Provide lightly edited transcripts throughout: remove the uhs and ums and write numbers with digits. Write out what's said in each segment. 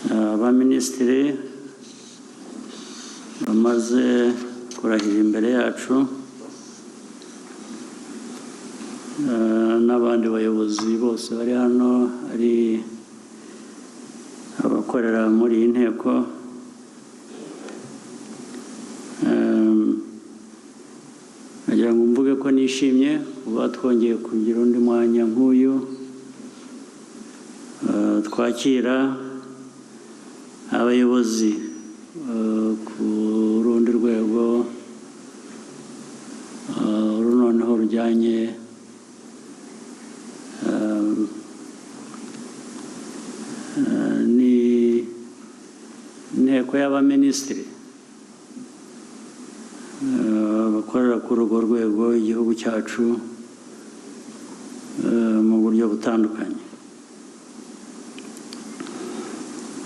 abaminisitiri bamaze kurahira imbere yacu n'abandi bayobozi bose bari hano, ari abakorera muri iyi nteko, nagira ngo mvuge ko nishimye kuba twongeye kugira undi mwanya nk'uyu twakira abayobozi ku rundi rwego noneho rujyanye n'inteko y'abaminisitiri bakorera kuri urwo rwego igihugu cyacu mu buryo butandukanye.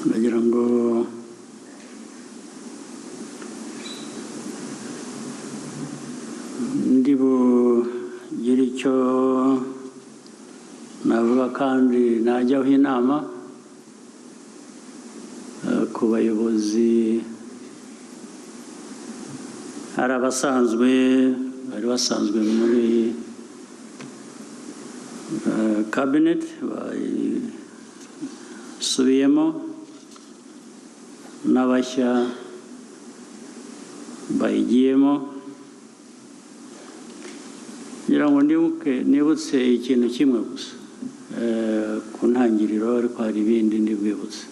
Ndagira ngo ndi bugire icyo navuga kandi najyaho inama ku bayobozi. Hari abasanzwe bari basanzwe muri cabinet basubiyemo n'abashya bayigiyemo, ngira ngo nibutse ikintu kimwe gusa ku ntangiriro, ariko hari ibindi ndibwibutse.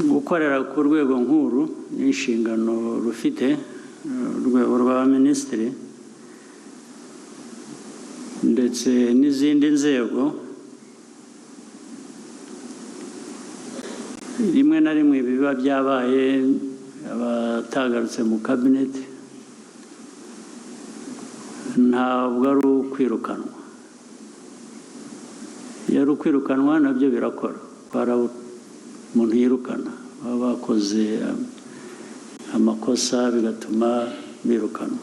Gukorera ku rwego nkuru n'inshingano rufite urwego rw'abaminisitiri ndetse n'izindi nzego, rimwe na rimwe biba byabaye abatagarutse mu kabineti, ntabwo ari ukwirukanwa. Iyo ari ukwirukanwa nabyo birakora, hari umuntu yirukana baba bakoze amakosa bigatuma birukanwa.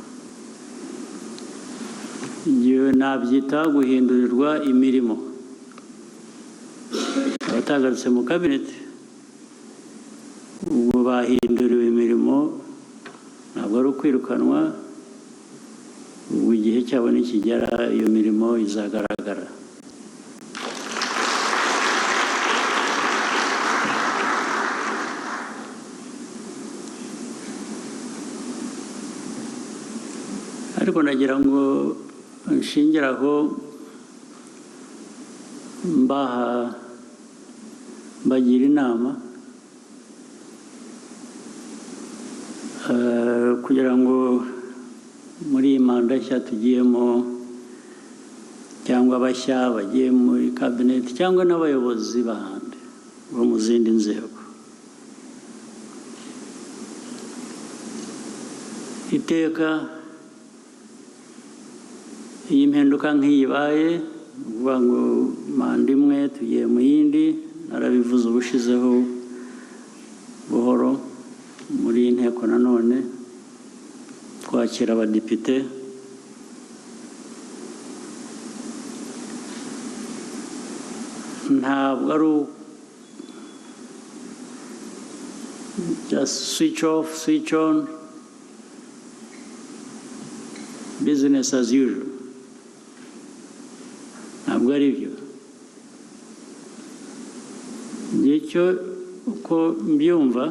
Igihe nabyita guhindurirwa imirimo. Abatagarutse mu kabineti ubwo bahinduriwe imirimo, ntabwo ari ukwirukanwa. Ubu igihe cyabo nikigera iyo mirimo izagaragara. Ariko nagira ngo nshingiraho mbagira inama kugira ngo muri iyi manda nshya tugiyemo, cyangwa abashya bagiye muri kabineti, cyangwa n'abayobozi b'ahandi bo mu zindi nzego, iteka iyi mpinduka nk'iyibaye, uvuga ngo manda imwe tugiye mu yindi, narabivuze ubushizeho buhoro muri iyi nteko. Nanone twakira abadepite, ntabwo ari just switch off, switch on, business as usual. Ntabwo ari byo. Nicyo uko mbyumva,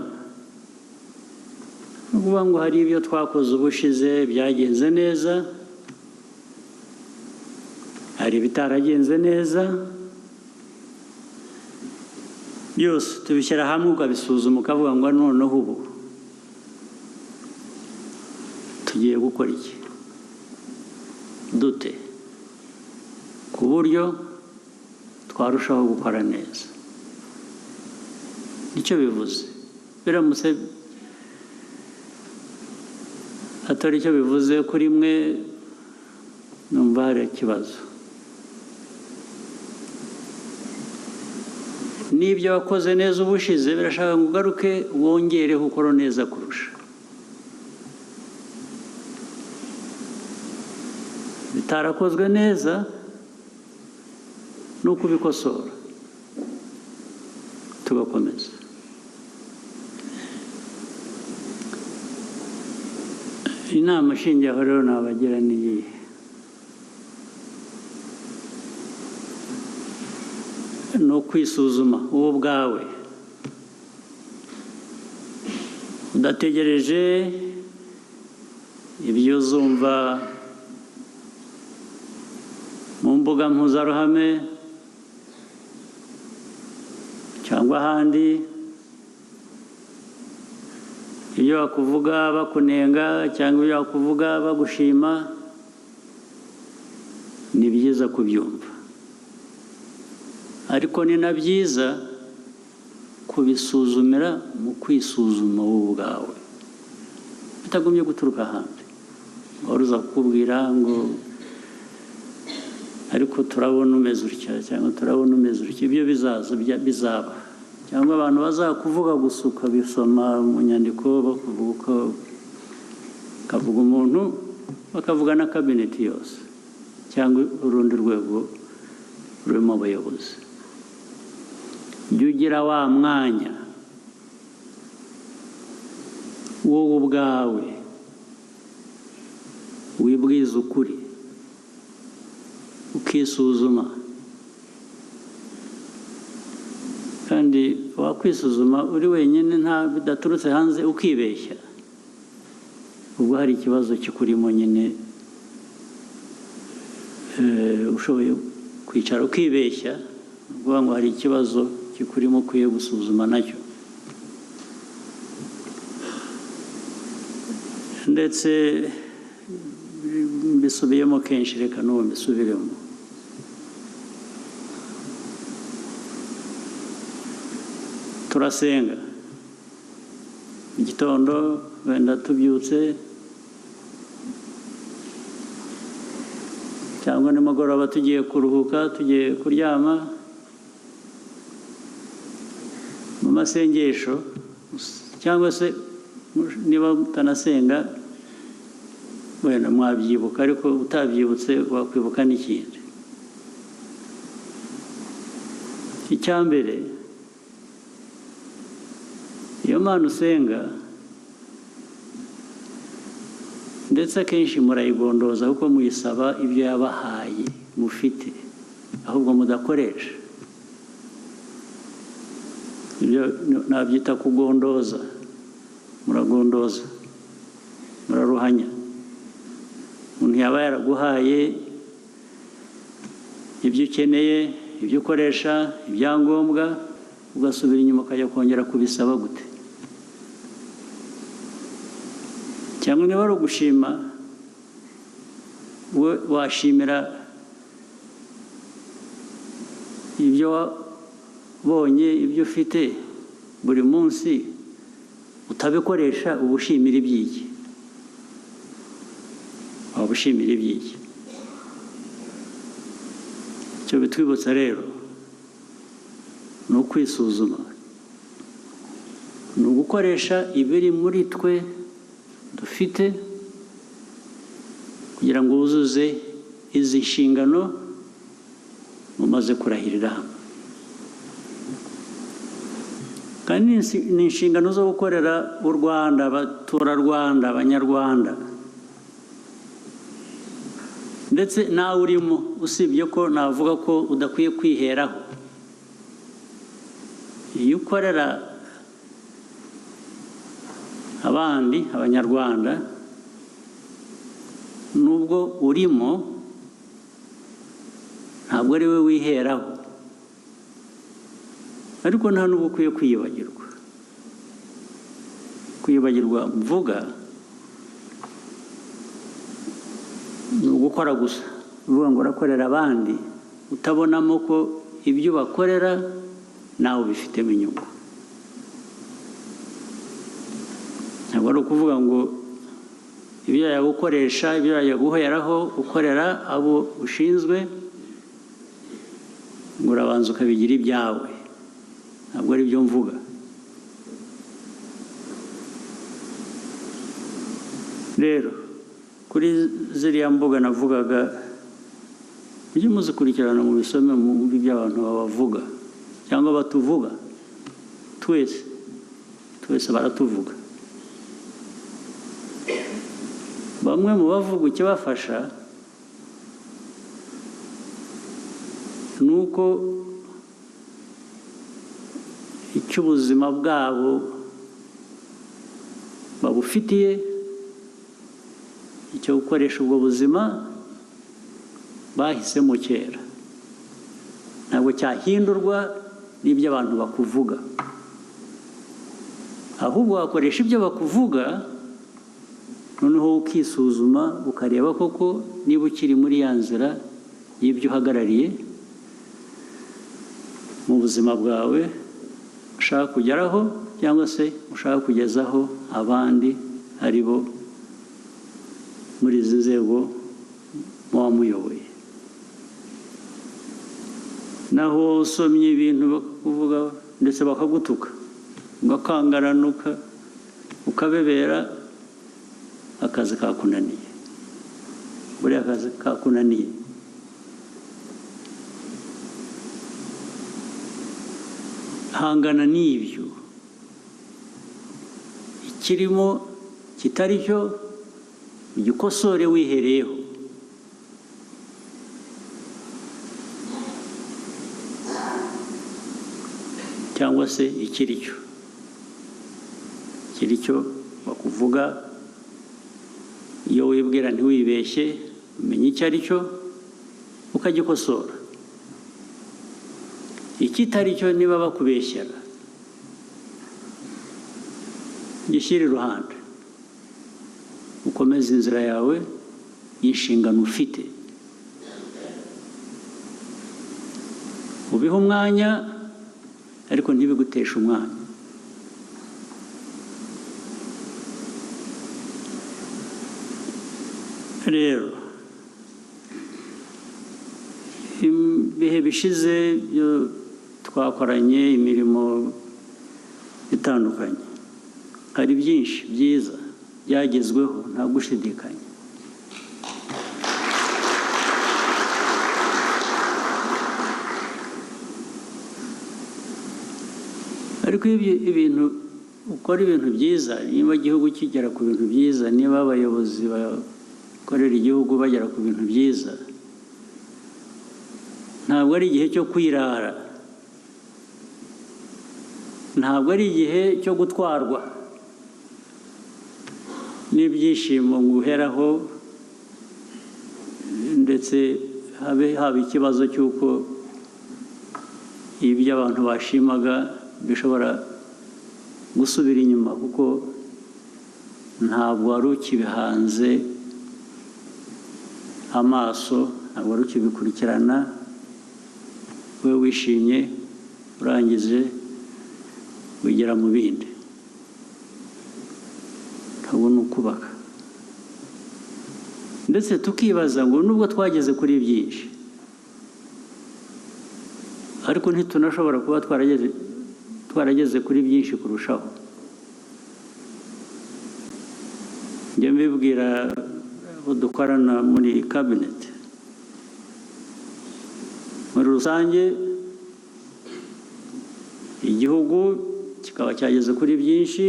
ni ukuvuga ngo hari ibyo twakoze ubushize byagenze neza, hari ibitaragenze neza, byose tubishyira hamwe ukabisuzuma ukavuga ngo noneho ubu tugiye gukora iki dute ku buryo twarushaho gukora neza. Nicyo bivuze. Biramutse atari icyo bivuze kuri mwe, numva hari ikibazo. N'ibyo wakoze neza ubushize birashaka ngo ugaruke wongereho ukora neza kurusha. bitarakozwe neza no kubikosora tugakomeza. Inama shingiyeho rero nabagira ni no kwisuzuma wowe ubwawe udategereje ibyo uzumva mu mbuga mpuzaruhame cyangwa ahandi, ibyo bakuvuga bakunenga cyangwa ibyo bakuvuga bagushima, ni byiza kubyumva, ariko ni na byiza kubisuzumira mu kwisuzuma wowe ubwawe bitagumye guturuka ahandi. Wari uza kukubwira ngo ariko turabona umeze utya cyangwa turabona umeze utya, ibyo bizaba, cyangwa abantu bazakuvuga gusa ukabisoma mu nyandiko bakavuga umuntu, bakavuga na kabineti yose cyangwa urundi rwego rurimo abayobozi. Jya ugira wa mwanya wowe ubwawe wibwiza ukuri, ukisuzuma, kandi wakwisuzuma uri wenyine nta bidaturutse hanze ukibeshya, ubwo hari ikibazo kikurimo nyine. Ushoboye kwicara ukibeshya, uvuga ngo hari ikibazo kikurimo ukwiye gusuzuma nacyo. Ndetse mbisubiyemo kenshi, reka n'ubu mbisubiremo. Turasenga igitondo, wenda tubyutse, cyangwa nimugoroba tugiye kuruhuka, tugiye kuryama, mu masengesho, cyangwa se niba utanasenga wenda mwabyibuka, ariko utabyibutse wakwibuka n'ikindi. Icya mbere, iyo Mana usenga, ndetse akenshi murayigondoza kuko muyisaba ibyo yabahaye mufite, ahubwo mudakoresha. Ibyo nabyita kugondoza, muragondoza, muraruhanya. Umuntu yaba yaraguhaye ibyo ukeneye, ibyo ukoresha, ibyangombwa, ugasubira inyuma ukajya kongera kubisaba gute? Cyangwa niba ari ugushima, washimira ibyo wabonye, ibyo ufite buri munsi, utabikoresha, uba ushimira iby'iki? Waba ushimira iby'iki? Icyo bitwibutsa rero ni ukwisuzuma, ni ugukoresha ibiri muri twe dufite kugira ngo wuzuze izi nshingano mumaze kurahirira hamwe. Kandi ni inshingano zo gukorera u Rwanda, abaturarwanda, abanyarwanda, ndetse nawe urimo, usibye ko navuga ko udakwiye kwiheraho. Iyo ukorera abandi, abanyarwanda, nubwo urimo, ntabwo ari we wiheraho, ariko nta n'ubwo ukwiye kwiyibagirwa. Kwiyibagirwa mvuga ni ugukora gusa, uvuga ngo urakorera abandi, utabonamo ko ibyo bakorera nawe ubifitemo inyungu. Ntabwo ari ukuvuga ngo ibyo yagukoresha, ibyo yaguheraho ukorera abo ushinzwe, ngo urabanza ukabigira ibyawe. Ntabwo ari byo mvuga. Rero kuri ziriya mbuga navugaga mujye muzikurikirana mu bisome mu by'abantu babavuga cyangwa batuvuga twese baratuvuga. Bamwe mu bavuga ikibafasha ni uko icy'ubuzima bwabo babufitiye, icyo gukoresha ubwo buzima bahisemo kera, ntabwo cyahindurwa n'ibyo abantu bakuvuga, ahubwo wakoresha ibyo bakuvuga noneho ukisuzuma ukareba koko niba ukiri muri ya nzira y'ibyo uhagarariye mu buzima bwawe ushaka kugeraho cyangwa se ushaka kugezaho abandi ari bo muri izi nzego muba muyoboye. Naho usomye ibintu bakakuvuga ndetse bakagutuka ugakangaranuka ukabebera, akazi kakunaniye, buriya akazi kakunaniye. Hangana n'ibyo, ikirimo kitari cyo ugikosore wihereyeho. Cyangwa se ikiri cyo bakuvuga, iyo wibwira ntiwibeshye umenya icyo ari cyo ukagikosora. Ikitari cyo niba bakubeshyera gishyire iruhande, ukomeze inzira yawe y'inshingano ufite, ubihe umwanya ariko ntibiguteshe umwanya. Rero ibihe bishize byo twakoranye imirimo itandukanye, hari byinshi byiza byagezweho nta gushidikanya. Ariko ibintu ukora ibintu byiza, niba igihugu kigera ku bintu byiza, niba abayobozi bakorera igihugu bagera ku bintu byiza, ntabwo ari igihe cyo kwirara, ntabwo ari igihe cyo gutwarwa n'ibyishimo ngo uheraho ndetse haba ikibazo cy'uko ibyo abantu bashimaga bishobora gusubira inyuma, kuko ntabwo wari ukibihanze amaso, ntabwo wari ukibikurikirana, we wishimye urangije wigera mu bindi, ntabwo ni ukubaka. Ndetse tukibaza ngo nubwo twageze kuri byinshi ariko ntitunashobora kuba twarageze kuri byinshi kurushaho. Njya mbibwira abo dukorana muri kabineti, muri rusange igihugu kikaba cyageze kuri byinshi,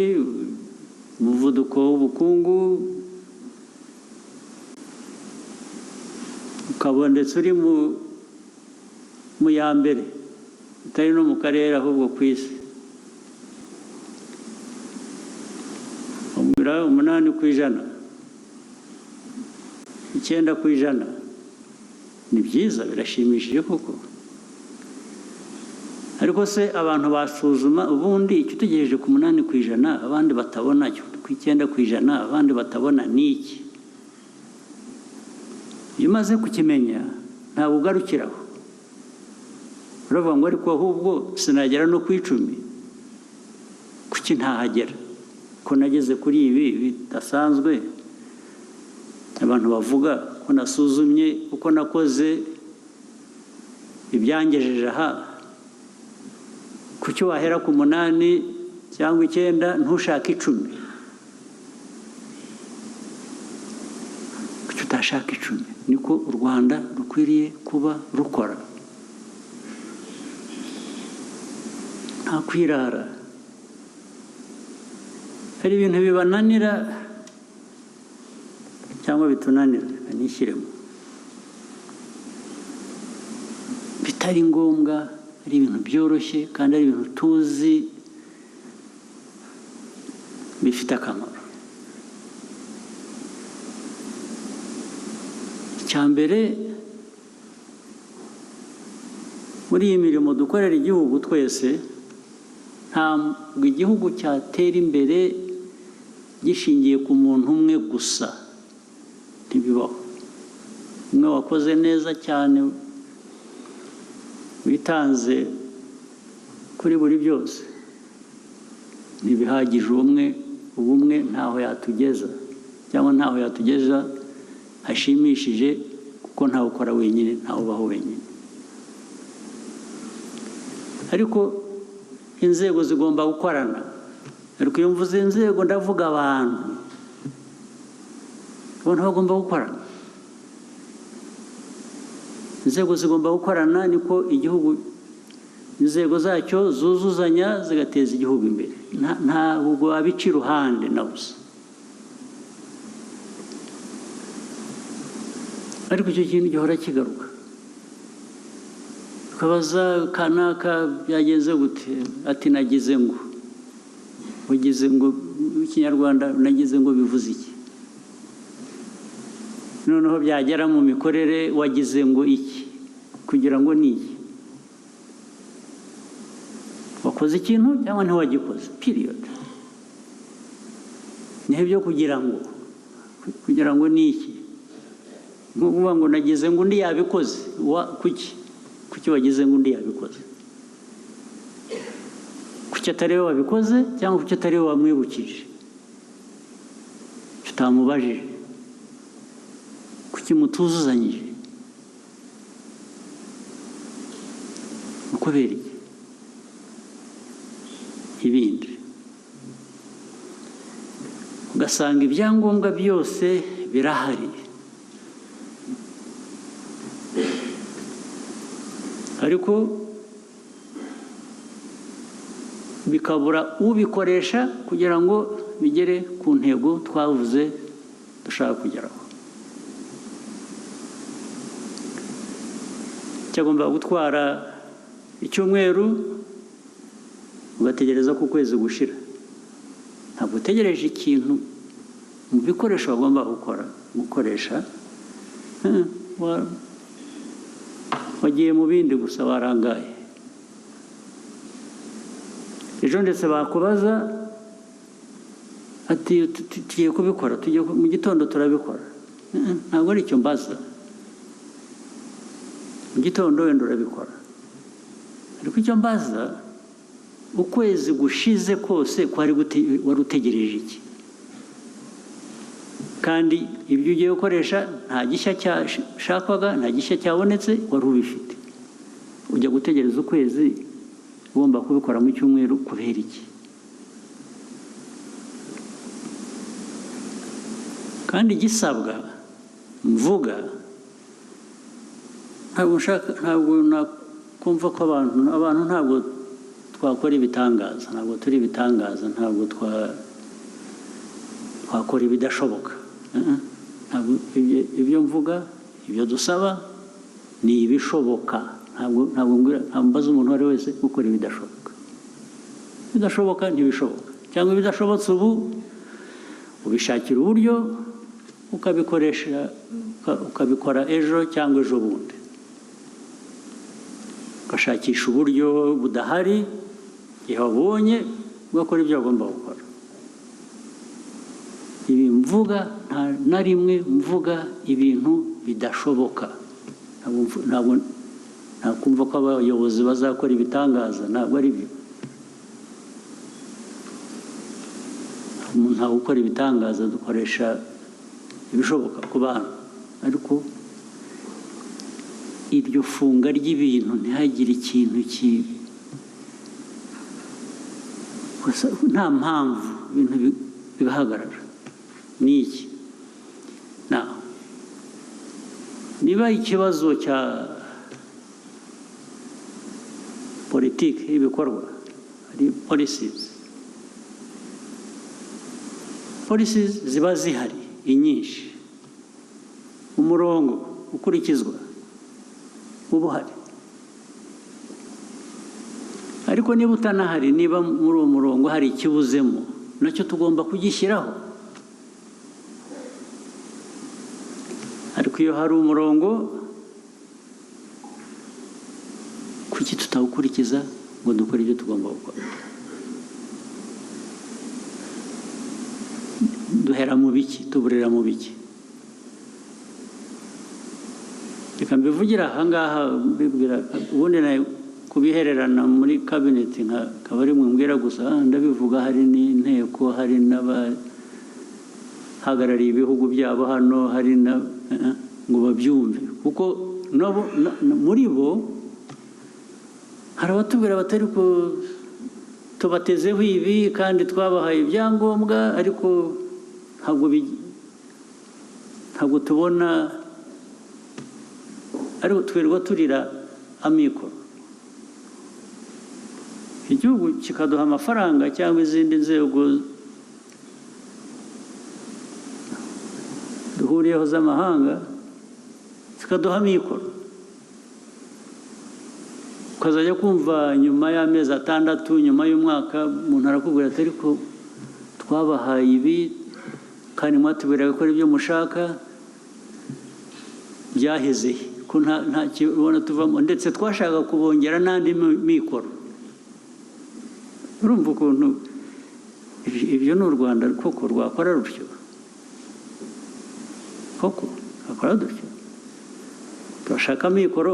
umuvuduko w'ubukungu ukaba ndetse uri mu ya mbere, utari no mu karere ahubwo ku isi. 8%, 9%, ni byiza, birashimishije koko. Ariko se abantu basuzuma ubundi icyo utegereje ku 8%, abandi batabona, ku 9%, abandi batabona ni iki? Iyo umaze kukimenya ntabwo ugarukiraho, uravuga ngo ariko ahubwo sinagera no ku 10, kuki ntahagera ko nageze kuri ibi bidasanzwe abantu bavuga ko nasuzumye uko nakoze ibyangejeje aha. Kuki wahera ku 8 cyangwa 9 ntushake 10? tutashaka 10 niko u Rwanda rukwiriye kuba rukora nta kwirara hari ibintu bibananira cyangwa bitunanira anishyiremo bitari ngombwa ari ibintu byoroshye kandi ari ibintu tuzi bifite akamaro cyambere muri iyi mirimo dukorera igihugu twese ntabwo igihugu cyatera imbere gishingiye ku muntu umwe gusa ntibibaho umwe wakoze neza cyane witanze kuri buri byose ntibihagije ubumwe ntaho yatugeza cyangwa ntaho yatugeza hashimishije kuko ntawe ukora wenyine ntawe ubaho wenyine ariko inzego zigomba gukorana ariko iyo mvuze inzego ndavuga abantu bagomba gukorana inzego zigomba gukorana niko igihugu inzego zacyo zuzuzanya zigateza igihugu imbere ntabwo wabica iruhande na busa ariko icyo kintu gihora kigaruka ukabaza kanaka byagenze gute ati nagize ngo ugize ngo ikinyarwanda nagize ngo bivuze iki noneho byagera mu mikorere wagize ngo iki kugira ngo ni iki wakoze ikintu cyangwa ntiwagikoze period niho byo kugira ngo ni iki nguvuga ngo nagize ngo undi yabikoze kuki wagize ngo undi yabikoze kuki atari we wabikoze cyangwa kuki atari we wamwibukije tutamubajije kuki mutuzuzanyije ukubera iki ibindi ugasanga ibyangombwa byose birahari ariko bikabura ubikoresha kugira ngo bigere ku ntego twavuze dushaka kugeraho cyagomba gutwara icyumweru ugategereza ko ukwezi gushira ntabwo utegereje ikintu mu bikoresho bagomba gukoresha wagiye mu bindi gusa warangaye ejo ndetse bakubaza ati tugiye kubikora mu gitondo turabikora ntabwo ari icyo mbaza mu gitondo wenda urabikora ariko icyo mbaza ukwezi gushize kose wari utegereje iki kandi ibyo ugiye gukoresha nta gishya cyashakwaga nta gishya cyabonetse wari ubifite ujya gutegereza ukwezi ugomba kubikora mu cyumweru kubera iki kandi igisabwa mvuga ntabwo nakumva ko abantu ntabwo twakora ibitangaza ntabwo turi ibitangaza ntabwo twakora ibidashoboka ibyo mvuga ibyo dusaba ni ibishoboka ntabwo mbaza umuntu uwo ari wese gukora ibidashoboka ntibishoboka cyangwa ibidashobotse ubu ubishakira uburyo ukabikora ejo cyangwa ejo bundi ugashakisha uburyo budahari igihe wabonye ugakora ibyo wagomba gukora ibi mvuga nta na rimwe mvuga ibintu bidashoboka ntabwo nakumva ko abayobozi bazakora ibitangaza ntabwo ari byo ntawe ukora ibitangaza dukoresha ibishoboka ku bantu ariko iryo funga ry'ibintu ntihagire ikintu nta mpamvu ibintu bigahagarara ni iki niba ikibazo cya politiki y'ibikorwa ari policies ziba zihari inyinshi, umurongo ukurikizwa uba uhari, ariko niba utanahari, niba muri uwo murongo hari ikibuzemo, nacyo tugomba kugishyiraho. Ariko iyo hari umurongo, kuki tutawukurikiza ngo dukore ibyo tugomba gukora? Duhera mu biki, tuburira mu biki? Reka mbivugira aha ngaha mbibwira, ubundi nayo kubihererana muri kabineti nkaba ari mwembwira gusa, ndabivuga hari n'inteko, hari n'abahagarariye ibihugu byabo hano, hari ngo babyumve, kuko muri bo hari abatubwira batari ko tubatezeho ibi kandi twabahaye ibyangombwa, ariko ntabwo tubona, ariko twirirwa turira amikoro. Igihugu kikaduha amafaranga cyangwa izindi nzego duhuriyeho z'amahanga zikaduha amikoro, ukazajya kumva nyuma y'amezi 6, nyuma y'umwaka, umuntu arakubwira ati ariko twabahaye ibi kandi mwatubwiraga gukora ibyo mushaka, byaheze ko nta kibona tuvamo, ndetse twashaka kubongera n'andi mikoro. Urumva ukuntu ibyo ni u Rwanda koko rwakora rutyo? Koko rwakora dutyo? Turashaka mikoro,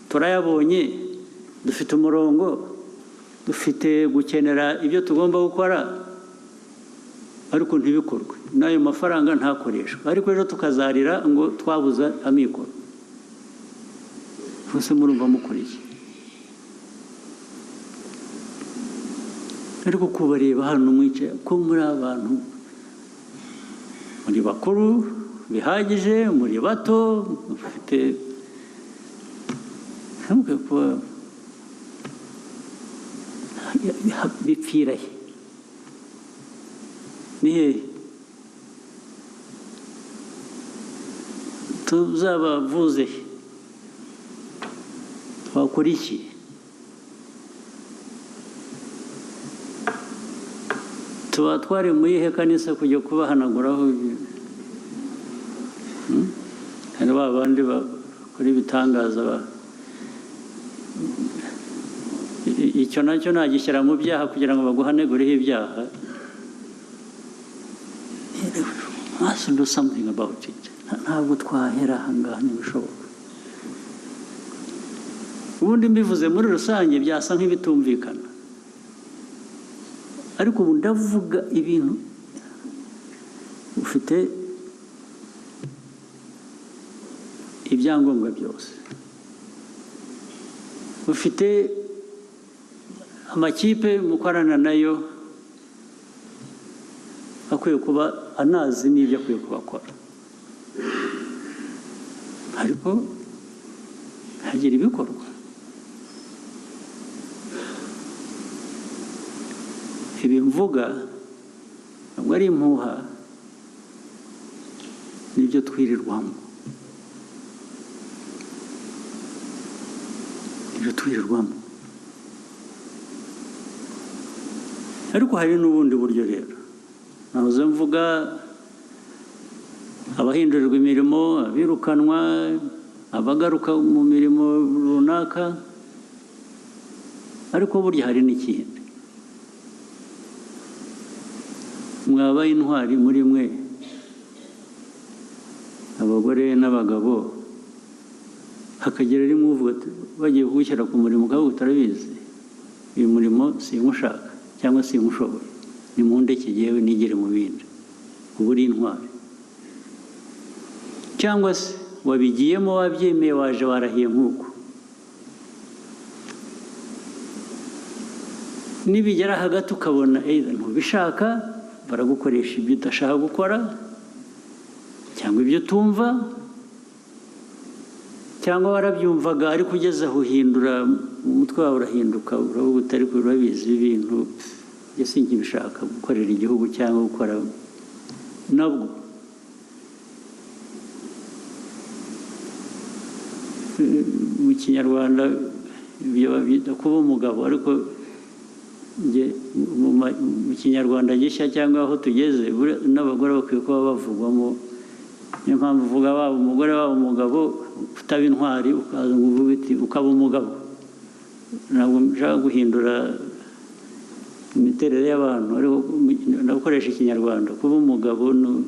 turayabonye, dufite umurongo, dufite gukenera ibyo tugomba gukora, ariko ntibikorwe, n'ayo mafaranga ntakoreshwa, ariko ejo tukazarira ngo twabuza amikoro. Bose murumva mukuriye. Ariko kubareba hano mwicaye ko muri abantu, muri bakuru bihagije, muri bato mufite bipfira he? Ni hehe? Tuzabavuze he? Twakora iki? Tuba twari muri he kanisa kujya kubahanaguraho? Hari babandi bakora ibitangaza, icyo nacyo nagishyira mu byaha kugira ngo baguhanegureho ibyaha. Must do something about it. Ntabwo twahera ahangaha, ntibishoboka. Ubundi mbivuze muri rusange byasa nk'ibitumvikana, ariko ubu ndavuga ibintu ufite ibyangombwa byose, ufite amakipe mukorana nayo akwiye kuba anazi n'ibyo akwiye kubakora, ariko hagira ibikorwa. Ibi mvuga ntabwo ari impuha, nibyo twirirwamo, ariko hari n'ubundi buryo rero. Nahoze mvuga abahindurirwa imirimo, abirukanwa, abagaruka mu mirimo runaka, ariko burya hari n'ikindi. Mwabaye intwari muri mwe, abagore n'abagabo, hakagera rimwe uvuga ati bagiye kugushyira ku murimo ukavuga utarabizi, uyu murimo singushaka cyangwa singushoboye, nimundeke jyewe nigere mu bindi. Ubu uri intwari. Cyangwa se wabigiyemo, wabyemeye, waje warahiye nk'uko, nibigera hagati ukabona ntubishaka, baragukoresha ibyo udashaka gukora cyangwa ibyo utumva, cyangwa warabyumvaga ariko ugeze aho uhindura umutwe wawe urahinduka uravuga utari urabizi ibintu njye sinkibishaka gukorera igihugu cyangwa gukora nabwo mu kinyarwanda bita kuba umugabo ariko mu kinyarwanda gishya cyangwa aho tugeze n'abagore bakwiye kuba bavugwamo niyo mpamvu uvuga waba umugore waba umugabo utaba intwari ukaza ngo uvuge uti ukaba umugabo ntabwo nshaka guhindura imiterere y'abantu ariko nagukoresha ikinyarwanda kuba umugabo ni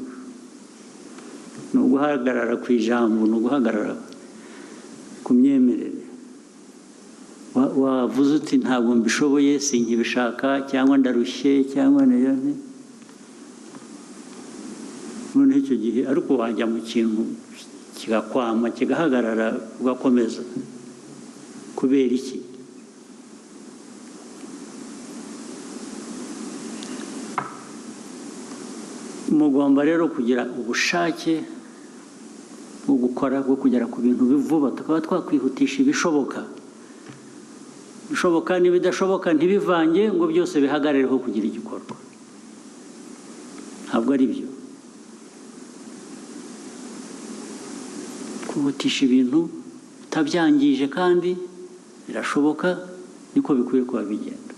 uguhagarara ku ijambo ni uguhagarara ku myemerere wavuze uti ntabwo mbishoboye sinkibishaka cyangwa ndarushye cyangwa noneho icyo gihe ariko wajya mu kintu kigakwama kigahagarara ugakomeza kubera iki mugomba rero kugira ubushake bwo gukora bwo kugera ku bintu vuba tukaba twakwihutisha ibishoboka n'ibidashoboka ntibivange ngo byose bihagarireho kugira igikorwa ntabwo ari byo kwihutisha ibintu utabyangije kandi birashoboka niko bikwiye kuba bigenda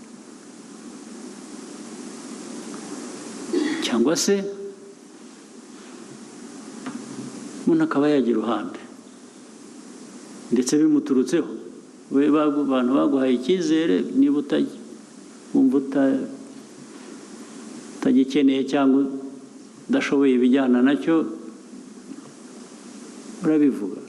cyangwa se umuntu akaba yagira uruhande ndetse bimuturutseho abantu baguhaye icyizere niba wumva utagikeneye cyangwa udashoboye ibijyana nacyo urabivuga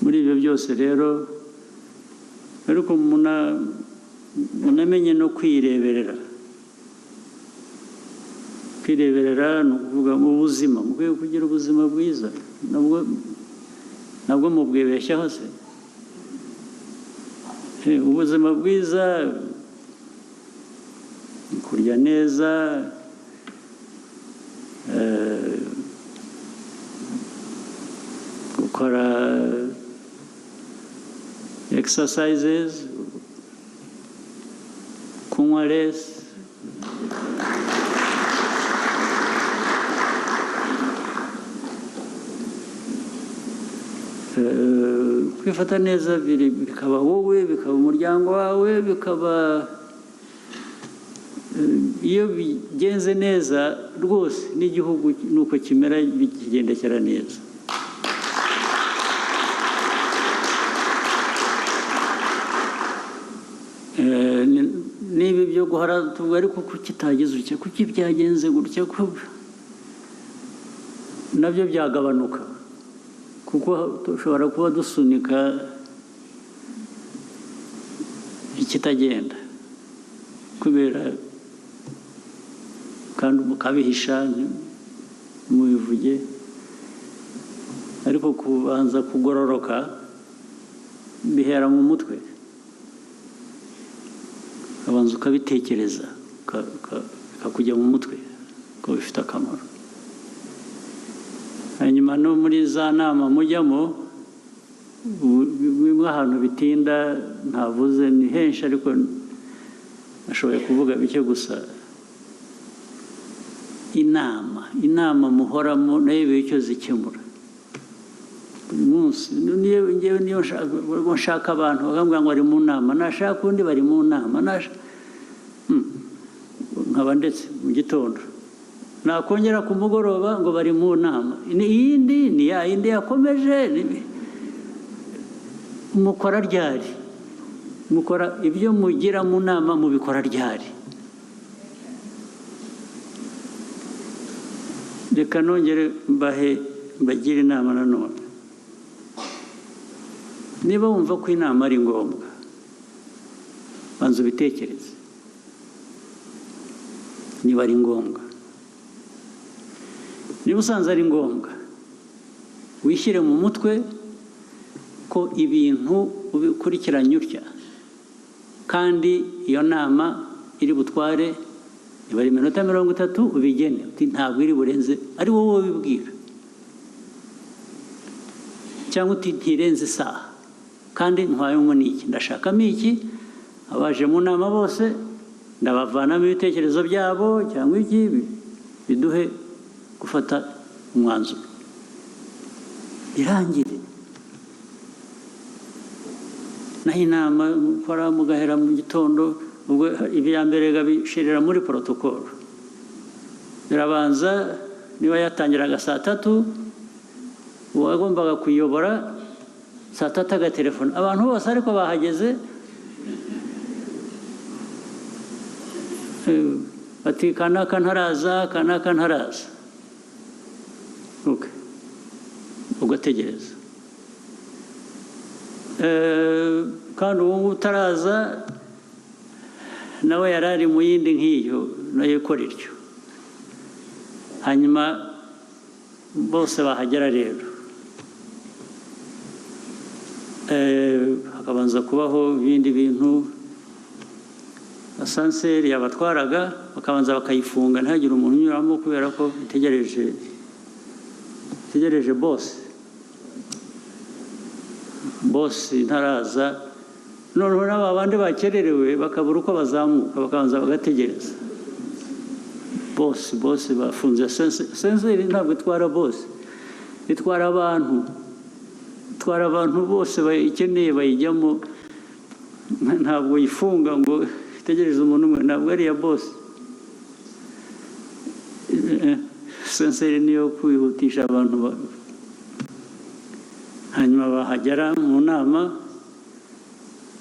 muri ibyo byose rero ariko munamenye no kwireberera ni ukuvuga mu buzima mukwiye kugira ubuzima bwiza nabwo mubwibeshyaho se ubuzima bwiza kurya neza gukora exercises kunywa less kwifata neza bikaba wowe bikaba umuryango wawe bikaba iyo bigenze neza rwose n'igihugu nuko kimera bikigendekera neza niba ibyo guhora tuvuga ariko kuki itagize utya kuki byagenze gutya nabyo byagabanuka kuko dushobora kuba dusunika ikitagenda kubera kandi mukabihisha mubivuge ariko kubanza kugororoka bihera mu mutwe ukabanza ukabitekereza bikakujya mu mutwe ko bifite akamaro hanyuma no muri za nama mujyamo bimwe ahantu bitinda ntavuze ni henshi ariko nashoboye kuvuga bike gusa inama muhoramo nayo biba icyo zikemura buri munsi niyo nshaka abantu bakambwira ngo bari mu nama nashaka undi bari mu nama nkaba ndetse mu gitondo nakongera ku mugoroba ngo bari mu nama iyindi ni ya yindi yakomeje mukora ryari mukora ibyo mugira mu nama mubikora ryari reka nongere mbagire inama nanone niba wumva ko inama ari ngombwa banza ubitekereze niba ari ngombwa niba usanze ari ngombwa wishyire mu mutwe ko ibintu ubikurikiranye utya kandi iyo nama iri butware niba ari iminota 30 ubigene uti ntabwo iri burenze, ari wowe wibwira, cyangwa uti ntirenze isaha kandi ntwayemo n'iki, ndashakamo iki, abaje mu nama bose ndabavanamo ibitekerezo byabo cyangwa iki biduhe gufata umwanzuro birangire. naho inama mukora mugahera mu gitondo, ubwo ibya mbere bishirira muri protocol, birabanza niba yatangiraga saa 3 uwagombaga kuyobora saa 3 agatelefona abantu bose ariko bahageze, bati kanaka ntaraza, kanaka ntaraza, ugategereza. Kandi uwo utaraza nawe yarari mu yindi nk'iyo nayo ikora iryo, hanyuma bose bahagera rero hakabanza kubaho ibindi bintu, asanseri yabatwaraga bakabanza bakayifunga ntihagire umuntu unyuramo kubera ko itegereje bosi ntaraza. Noneho n'aba bandi bakererewe bakabura uko bazamuka bakabanza bagategereza bosi bafunze. Senseri ntabwo itwara bosi, itwara abantu bose bayikeneye bayijyamo, ntabwo yifunga ngo itegereze umuntu umwe, ntabwo ari iya bosi. Senseri niyo kwihutisha abantu. Hanyuma bahagera mu nama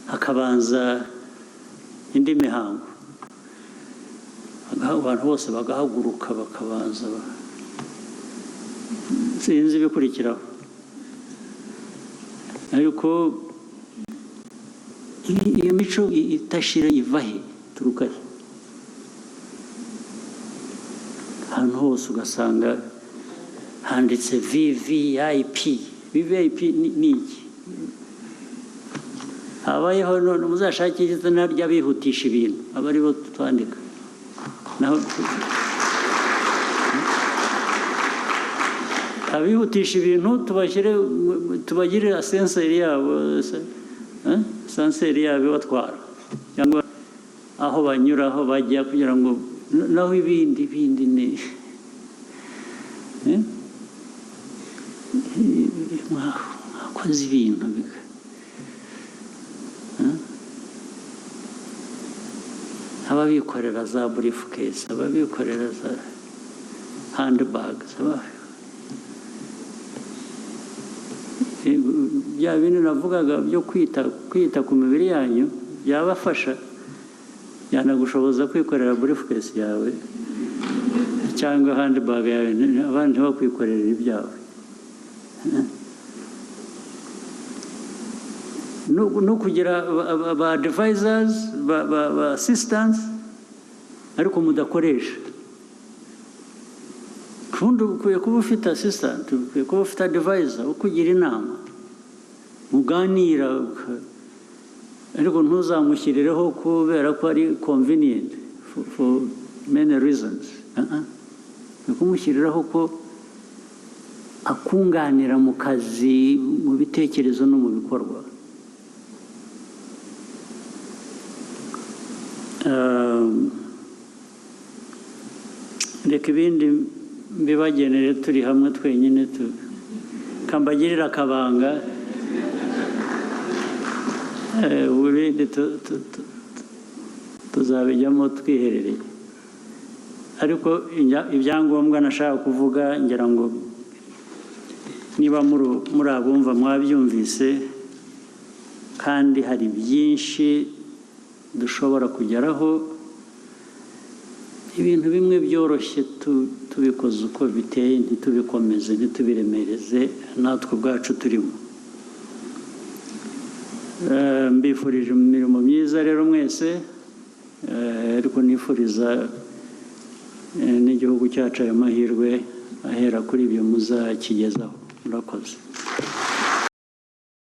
hakabanza indi mihango, abantu bose bagahaguruka bakabanza, sinzi ibikurikiraho, ariko iyo mico itashira iva he, turuka he? Ahantu hose ugasanga handitse VVIP. VVIP ni iki? Habayeho none muzashakire izina ry'abihutisha ibintu, aba ari bo twandika naho abihutisha ibintu tubagirira senseri yabo, senseri yabo batwara cyangwa aho banyura aho bajya, kugira ngo naho ibindi ni mwakoze ibintu ababikorera za briefcase, ababikorera za handbags, bya bintu navugaga byo kwita ku mibiri yanyu byabafasha, yanagushoboza kwikorera briefcase yawe cyangwa handbag yawe, abandi bakwikorera ibyawe. No kugira ba advisors, ba assistants ariko mudakoresha. Kundi ukwiye kuba ufite assistant, ukwiye kuba ufite advisor ukugira inama, muganira, ariko ntuzamushyirireho kubera ko ari convenient for many reasons. Kumushyiriraho ko akunganira mu kazi, mu bitekerezo no mu bikorwa. Reka ibindi mbibagenere turi hamwe twenyine, kambagirira akabanga, ibindi tuzabijyamo twiherereye. Ariko ibyangombwa nashaka kuvuga, ngira ngo niba muri abumva mwabyumvise, kandi hari byinshi dushobora kugeraho, ibintu bimwe byoroshye tubikoze uko biteye, ntitubikomeze ntitubiremereze natwe ubwacu turimo. Mbifurije imirimo myiza rero mwese, ariko nifuriza n'igihugu cyacu ayo mahirwe ahera kuri ibyo muzakigezaho. Murakoze.